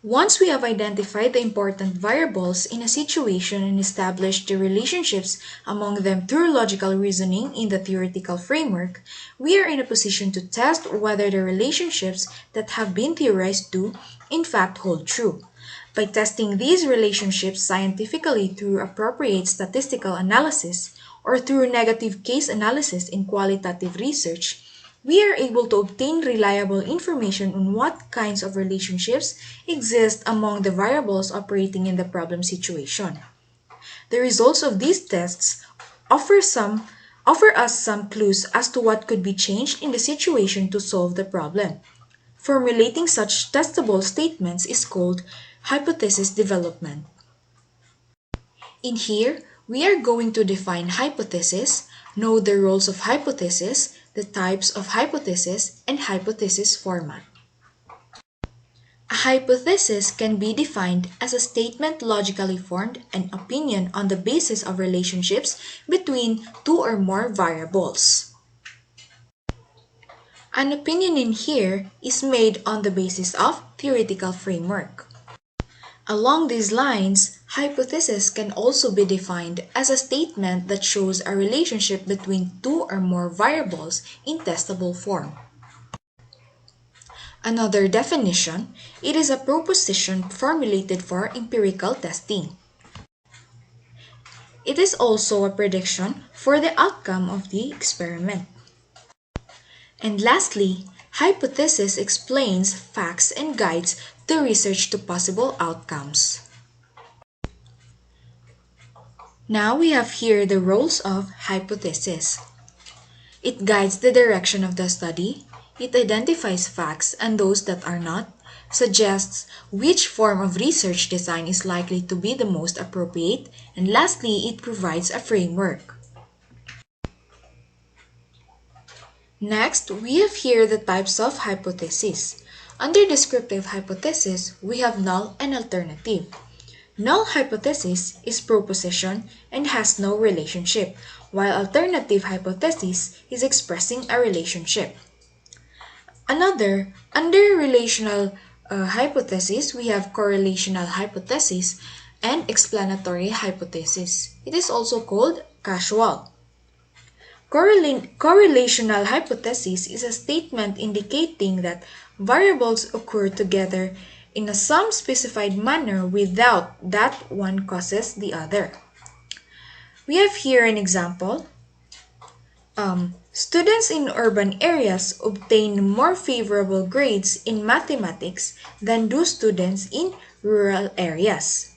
Once we have identified the important variables in a situation and established the relationships among them through logical reasoning in the theoretical framework, we are in a position to test whether the relationships that have been theorized do, in fact, hold true. By testing these relationships scientifically through appropriate statistical analysis or through negative case analysis in qualitative research, we are able to obtain reliable information on what kinds of relationships exist among the variables operating in the problem situation. The results of these tests offer some offer us some clues as to what could be changed in the situation to solve the problem. Formulating such testable statements is called hypothesis development. In here, we are going to define hypothesis, know the roles of hypothesis, the types of hypothesis, and hypothesis format. A hypothesis can be defined as a statement logically formed, an opinion on the basis of relationships between two or more variables. An opinion in here is made on the basis of theoretical framework. Along these lines, hypothesis can also be defined as a statement that shows a relationship between two or more variables in testable form. Another definition, it is a proposition formulated for empirical testing. It is also a prediction for the outcome of the experiment. And lastly, hypothesis explains facts and guides the research to possible outcomes. Now we have here the roles of hypothesis. It guides the direction of the study, it identifies facts and those that are not, suggests which form of research design is likely to be the most appropriate, and lastly, it provides a framework. Next, we have here the types of hypotheses. Under descriptive hypothesis, we have null and alternative. Null hypothesis is proposition and has no relationship, while alternative hypothesis is expressing a relationship. Under relational hypothesis, we have correlational hypothesis and explanatory hypothesis. It is also called causal. Correlational hypothesis is a statement indicating that variables occur together in some specified manner without that one causes the other. We have here an example. Students in urban areas obtain more favorable grades in mathematics than do students in rural areas.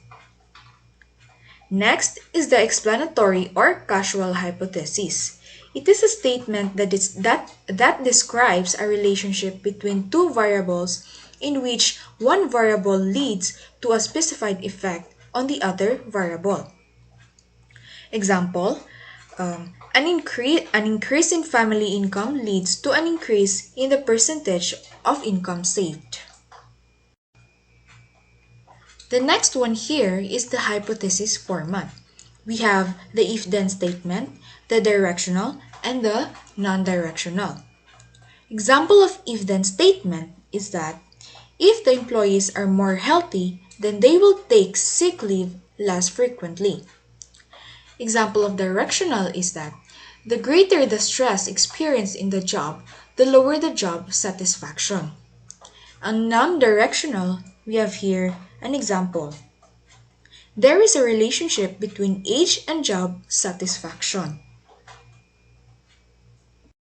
Next is the explanatory or causal hypothesis. It is a statement that describes a relationship between two variables in which one variable leads to a specified effect on the other variable. Example, an increase in family income leads to an increase in the percentage of income saved. The next one here is the hypothesis format. We have the if-then statement, the directional, and the non-directional. Example of if-then statement is that if the employees are more healthy, then they will take sick leave less frequently. Example of directional is that the greater the stress experienced in the job, the lower the job satisfaction. And non-directional, we have here an example. There is a relationship between age and job satisfaction.